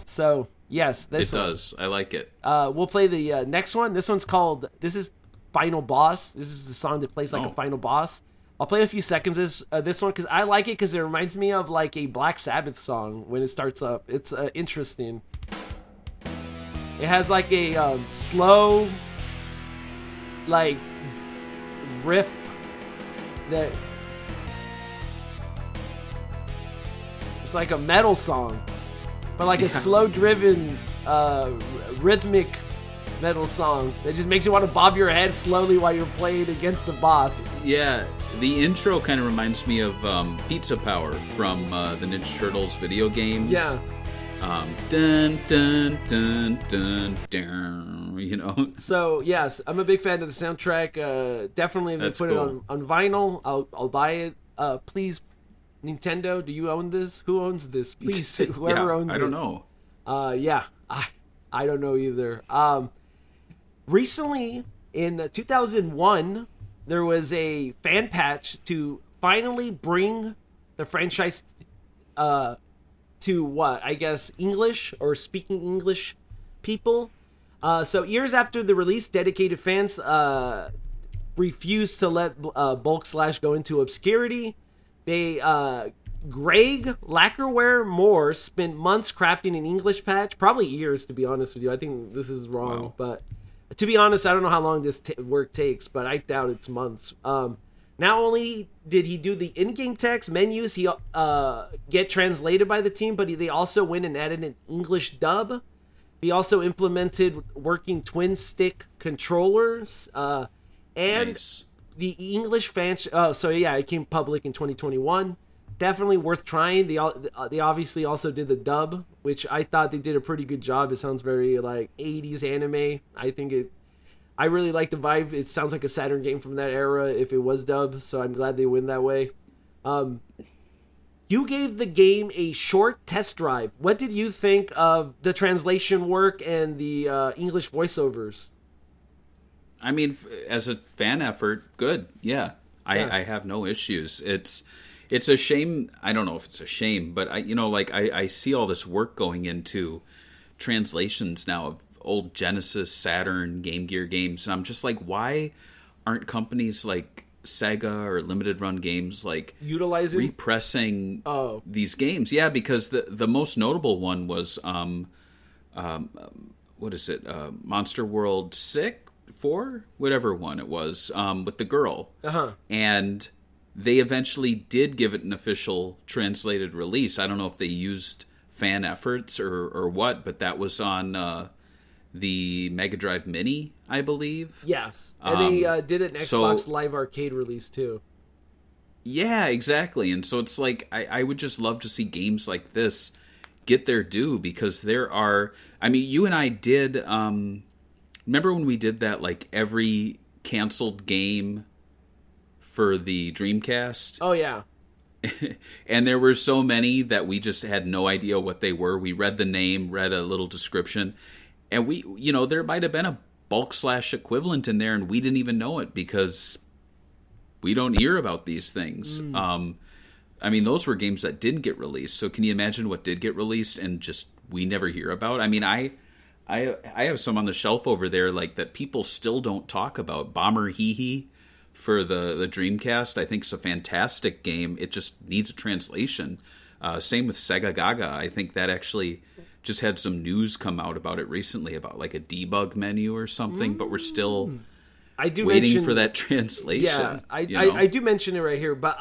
So yes, this it does. I like it. We'll play the next one. This is Final Boss. This is the song that plays like a final boss. I'll play a few seconds this one because I like it because it reminds me of, like, a Black Sabbath song when it starts up. It's interesting. It has, like, a slow, like, riff that it's like a metal song, but like a slow-driven, rhythmic metal song that just makes you want to bob your head slowly while you're playing against the boss. Yeah, the intro kind of reminds me of Pizza Power from the Ninja Turtles video games. Yeah. Dun dun dun dun dun. you know. So yes, I'm a big fan of the soundtrack. Definitely, if That's they put cool. it on vinyl, I'll buy it. Please, Nintendo, do you own this? Who owns this? Please, whoever owns it. I don't know. Yeah, I don't know either. Recently, in 2001, there was a fan patch to finally bring the franchise to what? I guess English or speaking English people. So years after the release, dedicated fans refused to let Bulk Slash go into obscurity. They Greg Lacquerware Moore spent months crafting an English patch, probably years to be honest with you. I think this is wrong, Wow. but to be honest, I don't know how long this work takes, but I doubt it's months. Not only did he do the in-game text menus, he get translated by the team, but they also went and added an English dub. He also implemented working twin stick controllers, and Nice. the English fans. So yeah, it came public in 2021. Definitely worth trying. They obviously also did the dub, which I thought they did a pretty good job. It sounds very like 80s anime. I really like the vibe. It sounds like a Saturn game from that era if it was dubbed, so I'm glad they went that way. You gave the game a short test drive. What did you think of the translation work and the English voiceovers? I mean, as a fan effort, good. Yeah. Yeah. I have no issues. It's a shame. I don't know if it's a shame, but I see all this work going into translations now of old Genesis, Saturn, Game Gear games, and I'm just like, why aren't companies like SEGA or Limited Run Games like Utilizing repressing these games? Yeah, because the most notable one was what is it? Monster World 4, whatever one it was, with the girl. And they eventually did give it an official translated release. I don't know if they used fan efforts or what, but that was on the Mega Drive Mini, I believe. Yes, and they did an Xbox Live Arcade release too. Yeah, exactly. And so it's like, I would just love to see games like this get their due, because there are, I mean, you and I did, remember when we did that, like, every canceled game for the Dreamcast? Oh, yeah. And there were so many that we just had no idea what they were. We read the name, read a little description, and we, there might have been a Bulk Slash equivalent in there, and we didn't even know it because we don't hear about these things. I mean, those were games that didn't get released. So can you imagine what did get released and just we never hear about? I mean, I have some on the shelf over there like that people still don't talk about. Bomber Hee Hee for the Dreamcast, I think is a fantastic game. It just needs a translation. Same with Sega Gaga. I think that actually just had some news come out about it recently, about like a debug menu or something, but we're still waiting for that translation. Yeah, I do mention it right here, but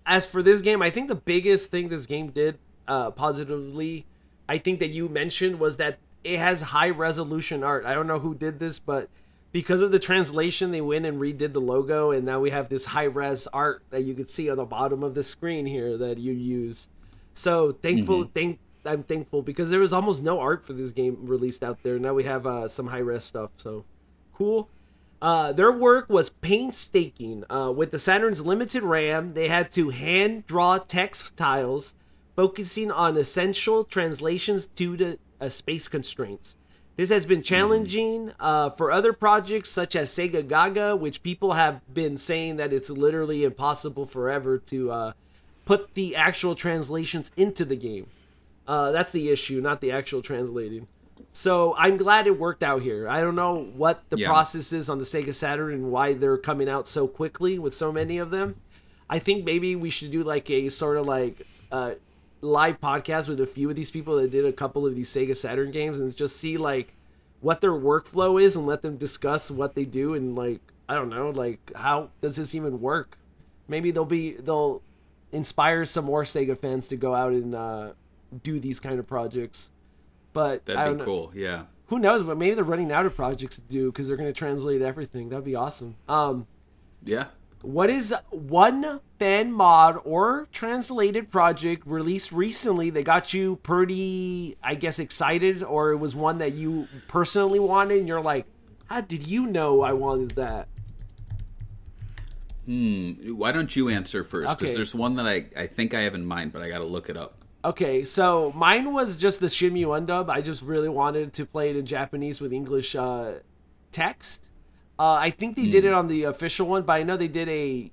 as for this game, I think the biggest thing this game did positively, I think that you mentioned, was that it has high resolution art. I don't know who did this, but because of the translation, they went and redid the logo, and now we have this high res art that you can see on the bottom of the screen here that you used. So I'm thankful because there was almost no art for this game released out there. Now we have some high res stuff, so cool. Their work was painstaking. With the Saturn's limited RAM, they had to hand draw text tiles, focusing on essential translations due to space constraints. This has been challenging for other projects such as Sega Gaga, which people have been saying that it's literally impossible forever to put the actual translations into the game. That's the issue, not the actual translating. So I'm glad it worked out here. I don't know what the process is on the Sega Saturn and why they're coming out so quickly with so many of them. I think maybe we should do like a sort of like live podcast with a few of these people that did a couple of these Sega Saturn games and just see like what their workflow is and let them discuss what they do and like, I don't know, like how does this even work? Maybe they'll inspire some more Sega fans to go out and do these kind of projects. But that'd be cool, yeah. Who knows? But maybe they're running out of projects to do because they're going to translate everything. That'd be awesome. Yeah. What is one fan mod or translated project released recently that got you pretty, I guess, excited, or it was one that you personally wanted and you're like, how did you know I wanted that? Why don't you answer first? Because Okay. there's one that I think I have in mind, but I got to look it up. Okay, so mine was just the Shimmy undub. I just really wanted to play it in Japanese with English text. I think they did it on the official one, but I know they did a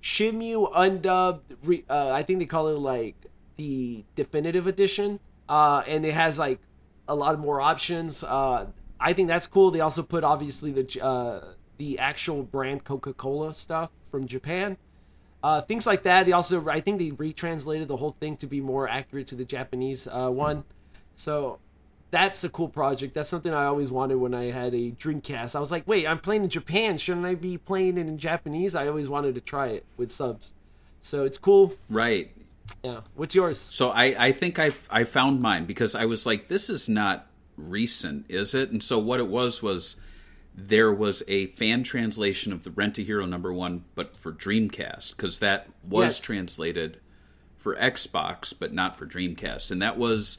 Shimmy undubbed. I think they call it like the definitive edition, and it has like a lot more options. I think that's cool. They also put obviously the actual brand Coca-Cola stuff from Japan. Things like that. They also, I think they retranslated the whole thing to be more accurate to the Japanese one. So that's a cool project. That's something I always wanted when I had a Dreamcast. I was like, wait, I'm playing in Japan. Shouldn't I be playing it in Japanese? I always wanted to try it with subs. So it's cool. Right. Yeah. What's yours? So I think I found mine because I was like, this is not recent, is it? And so what it was there was a fan translation of the Rent-A-Hero #1, but for Dreamcast, because that was translated for Xbox, but not for Dreamcast. And that was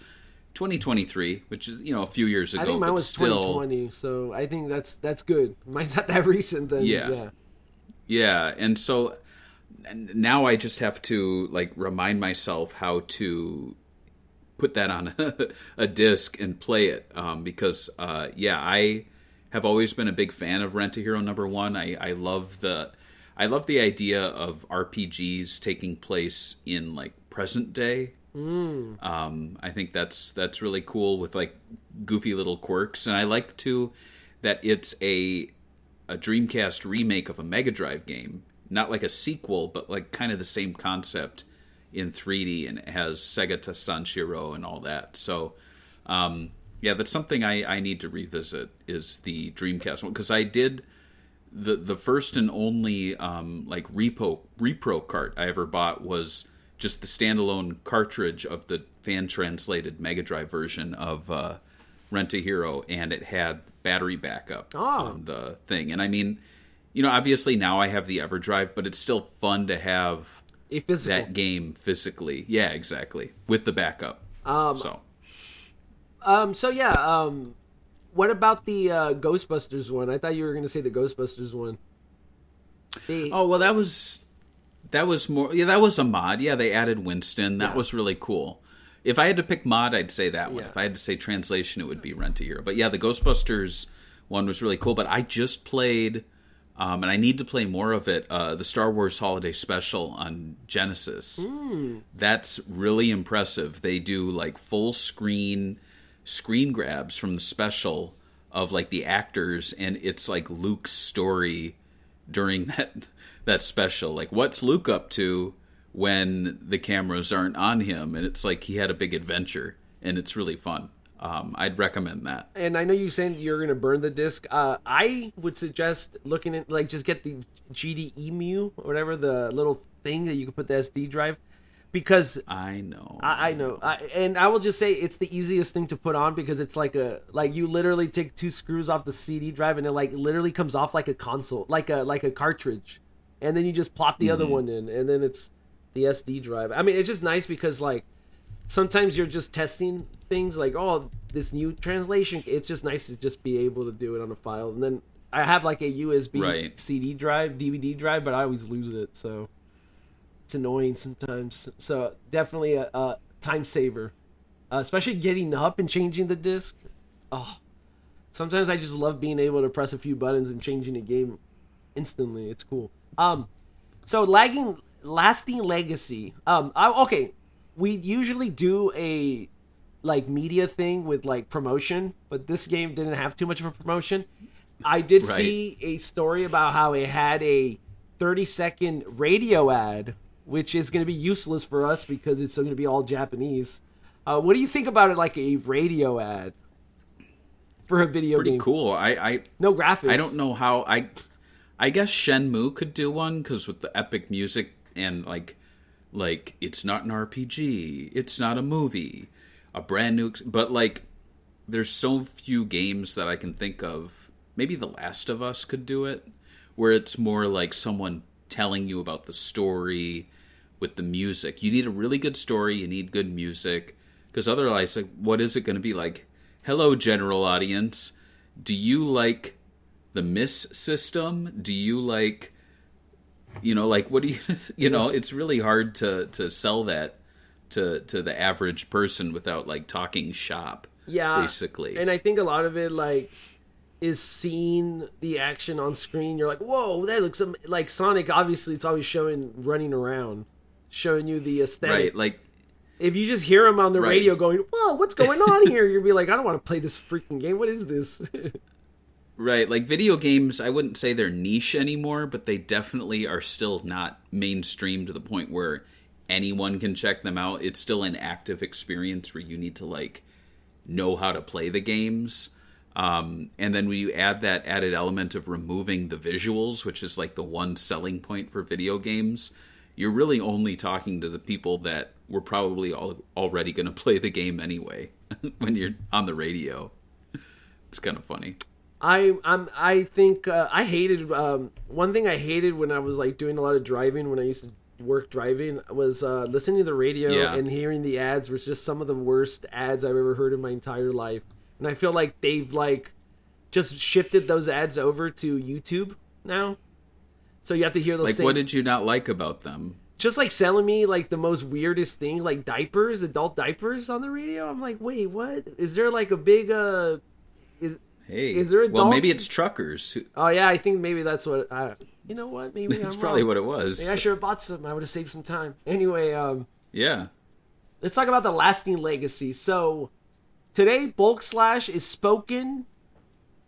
2023, which is, a few years ago. I think mine but was still, 2020, so I think that's good. Mine's not that recent then. Yeah. And so now I just have to like remind myself how to put that on a disc and play it, because I have always been a big fan of Rent-A-Hero #1. I love the idea of RPGs taking place in like present day. I think that's really cool with like goofy little quirks, and I like too that it's a Dreamcast remake of a Mega Drive game, not like a sequel, but like kind of the same concept in 3D, and it has Sega Sanshiro and all that. So that's something I need to revisit, is the Dreamcast one, because I did the first and only like repro cart I ever bought was just the standalone cartridge of the fan translated Mega Drive version of Rent-A-Hero, and it had battery backup on the thing. And I mean, obviously now I have the EverDrive, but it's still fun to have A physical. that game physically. Yeah, exactly, with the backup. What about the Ghostbusters one? I thought you were going to say the Ghostbusters one. That was more. Yeah, that was a mod. Yeah, they added Winston. That was really cool. If I had to pick mod, I'd say that one. Yeah. If I had to say translation, it would be Rent-A-Hero. But yeah, the Ghostbusters one was really cool. But I just played, and I need to play more of it, the Star Wars Holiday Special on Genesis. That's really impressive. They do like full screen grabs from the special of like the actors, and it's like Luke's story during that special. Like, what's Luke up to when the cameras aren't on him? And it's like he had a big adventure, and it's really fun. I'd recommend that. And I know you saying you're going to burn the disc. I would suggest looking at, like, just get the GDEMU or whatever, the little thing that you can put the SD drive. Because I know. I know. And I will just say it's the easiest thing to put on, because it's like you literally take 2 screws off the CD drive and it like literally comes off like a console, like a cartridge. And then you just plop the other one in, and then it's the SD drive. I mean, it's just nice because like sometimes you're just testing things like, oh, this new translation. It's just nice to just be able to do it on a file. And then I have like a USB CD drive, DVD drive, but I always lose it, so it's annoying sometimes. So definitely a time saver, especially getting up and changing the disc. Oh, sometimes I just love being able to press a few buttons and changing a game instantly. It's cool. So lasting legacy. Okay, we usually do a like media thing with like promotion, but this game didn't have too much of a promotion. I did see a story about how it had a 30-second radio ad, which is going to be useless for us because it's going to be all Japanese. What do you think about it, like a radio ad for a video game? Pretty cool. I no graphics. I don't know how. I guess Shenmue could do one, because with the epic music and like it's not an RPG, it's not a movie, a brand new. But like, there's so few games that I can think of. Maybe The Last of Us could do it, where it's more like someone telling you about the story with the music. You need a really good story. You need good music. Because otherwise, like, what is it going to be like? Hello, general audience. Do you like the Miss system? Do you like, what do you, it's really hard to sell that to the average person without, like, talking shop, basically. And I think a lot of it, like, is seeing the action on screen. You're like, whoa, that looks like Sonic. Obviously, it's always running around, showing you the aesthetic. Right, like, if you just hear him on the radio going, whoa, what's going on here? You'll be like, I don't want to play this freaking game. What is this? Right, like video games, I wouldn't say they're niche anymore, but they definitely are still not mainstream to the point where anyone can check them out. It's still an active experience where you need to, like, know how to play the games. And then when you add that added element of removing the visuals, which is like the one selling point for video games, you're really only talking to the people that were probably already going to play the game anyway when you're on the radio. It's kind of funny. I think I hated one thing I hated when I was, like, doing a lot of driving when I used to work driving was listening to the radio and hearing the ads was just some of the worst ads I've ever heard in my entire life. And I feel like they've, like, just shifted those ads over to YouTube now. So you have to hear those what did you not like about them? Just, like, selling me, like, the most weirdest thing, like diapers, adult diapers on the radio. I'm like, wait, what? Is there, like, a big is there adults? Well, maybe it's truckers. Oh, yeah, I think maybe that's what... you know what? Maybe that's I'm probably wrong. what it was. Maybe I should have bought some. I would have saved some time. Anyway, yeah. Let's talk about the lasting legacy. So, today, Bulk Slash is spoken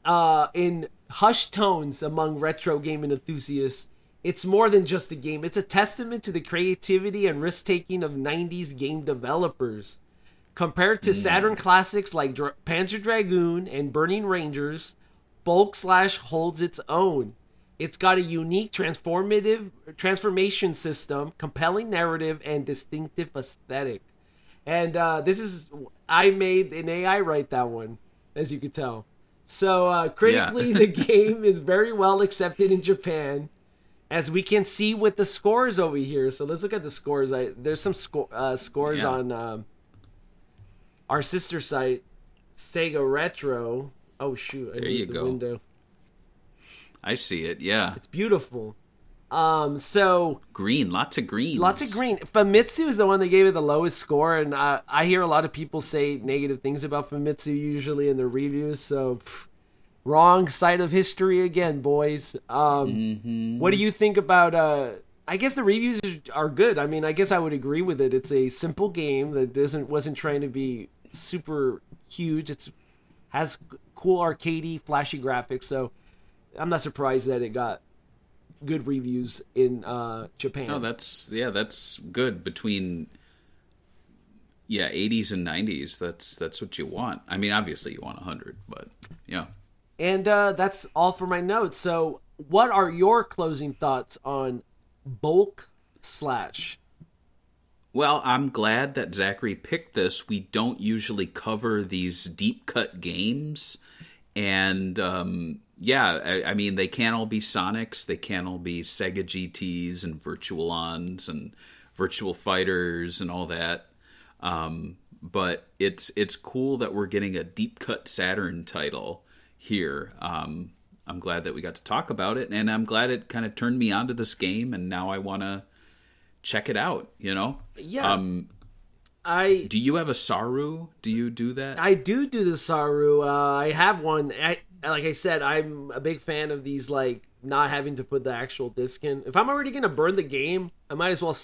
in hushed tones among retro gaming enthusiasts. It's more than just a game. It's a testament to the creativity and risk-taking of 90s game developers. Compared to Saturn classics like Panzer Dragoon and Burning Rangers, Bulk Slash holds its own. It's got a unique transformation system, compelling narrative, and distinctive aesthetic. And I made an AI write that one, as you could tell. So critically, the game is very well accepted in Japan, as we can see with the scores over here. So let's look at the scores. There's some scores on our sister site, Sega Retro. Oh shoot! There you go. Window. I see it. Yeah, it's beautiful. So green, lots of green. Famitsu is the one that gave it the lowest score, and I hear a lot of people say negative things about Famitsu usually in their reviews. So wrong side of history again, boys. What do you think about? I guess the reviews are good. I mean, I guess I would agree with it. It's a simple game that wasn't trying to be super huge. It has cool arcadey, flashy graphics. So I'm not surprised that it got good reviews in Japan. Oh, that's good. Between 80s and 90s, that's what you want. I mean, obviously you want 100, but yeah. And that's all for my notes. So what are your closing thoughts on Bulk Slash? Well, I'm glad that Zachary picked this. We don't usually cover these deep cut games. And I mean, they can't all be Sonics. They can't all be Sega GTs and Virtual-Ons and Virtual Fighters and all that. But it's cool that we're getting a deep cut Saturn title here. I'm glad that we got to talk about it, and I'm glad it kind of turned me onto this game, and now I want to check it out, Yeah. Do you have a Saru? Do you do that? I do the Saru. I have one. Like I said, I'm a big fan of these, like, not having to put the actual disc in. If I'm already going to burn the game, I might as well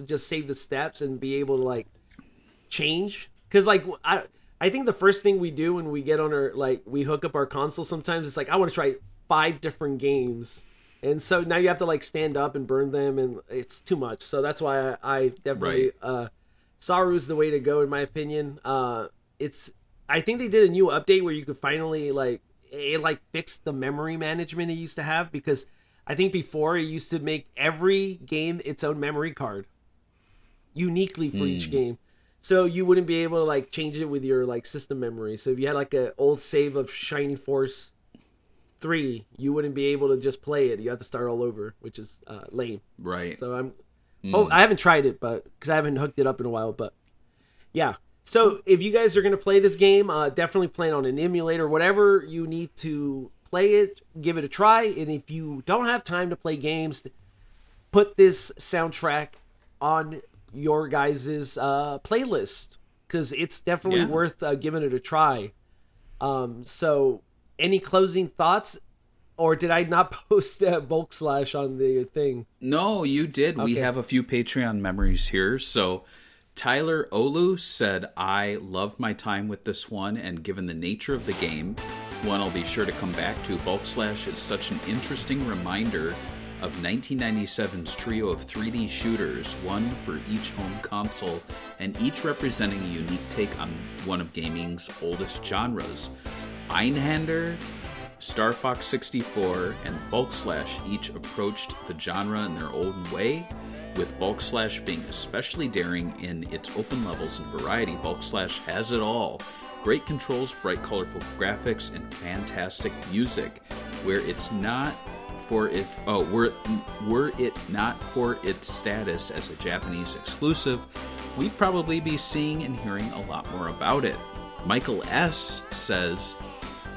just save the steps and be able to, like, change. Because, like, I think the first thing we do when we get on we hook up our console sometimes, it's like, I want to try 5 different games. And so now you have to, like, stand up and burn them, and it's too much. So that's why I definitely... Saru's the way to go, in my opinion. I think they did a new update where you could finally, it fixed the memory management it used to have, because I think before it used to make every game its own memory card uniquely for each game. So you wouldn't be able to, like, change it with your, like, system memory. So if you had, like, an old save of Shining Force 3, you wouldn't be able to just play it. You have to start all over, which is lame. Right. So I haven't tried it, but because I haven't hooked it up in a while. But yeah. So if you guys are gonna play this game, definitely play it on an emulator, whatever you need to play it. Give it a try, and if you don't have time to play games, put this soundtrack on your guys' playlist, because it's definitely worth giving it a try. So any closing thoughts, or did I not post Bulk Slash on the thing? No, you did. Okay. We have a few Patreon memories here. So Tyler Olu said, I loved my time with this one, and given the nature of the game, one I'll be sure to come back to. Bulk Slash is such an interesting reminder of 1997's trio of 3D shooters, one for each home console, and each representing a unique take on one of gaming's oldest genres. Einhander, Star Fox 64, and Bulk Slash each approached the genre in their own way, with Bulk Slash being especially daring in its open levels and variety. Bulk Slash has it all. Great controls, bright colorful graphics, and fantastic music. Were it not for its status as a Japanese exclusive, we'd probably be seeing and hearing a lot more about it. Michael S. says,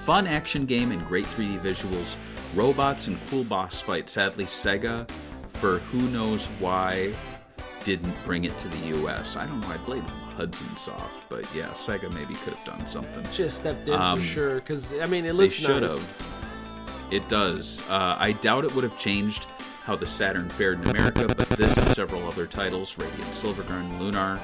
fun action game and great 3D visuals, robots and cool boss fights. Sadly, SEGA, for who knows why, didn't bring it to the US. I don't know, I played Hudson Soft, but yeah, SEGA maybe could have done something. Just stepped in for sure, because, I mean, it looks nice. They should have. It does. I doubt it would have changed how the Saturn fared in America, but this and several other titles, Radiant Silvergun, Lunar,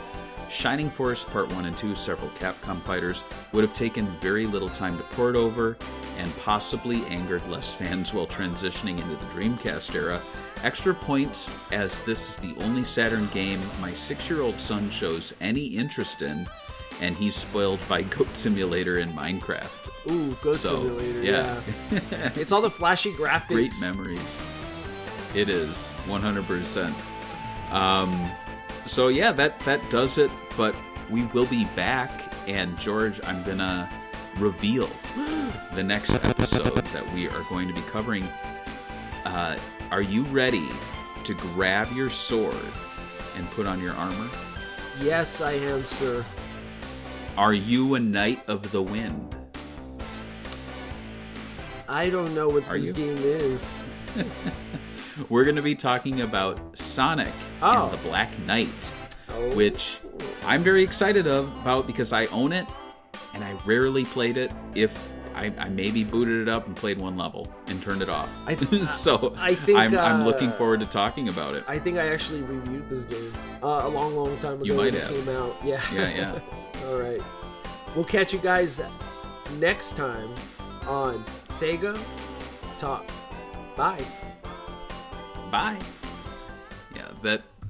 Shining Force Part 1 and 2, several Capcom fighters, would have taken very little time to port over and possibly angered less fans while transitioning into the Dreamcast era. Extra points, as this is the only Saturn game my 6-year-old son shows any interest in, and he's spoiled by Goat Simulator and Minecraft. Ooh, Goat Simulator, yeah. It's all the flashy graphics. Great memories. It is, 100%. So yeah, that does it, but we will be back, and George, I'm gonna reveal the next episode that we are going to be covering. Are you ready to grab your sword and put on your armor? Yes, I am, sir. Are you a Knight of the Wind? I don't know what this game is. We're going to be talking about Sonic and the Black Knight, which I'm very excited about because I own it, and I rarely played it. If I maybe booted it up and played one level and turned it off. So I think I'm looking forward to talking about it. I think I actually reviewed this game a long time ago. You might when have. It came out. Yeah. Yeah. All right. We'll catch you guys next time on Sega Talk. Bye. Bye. Yeah, that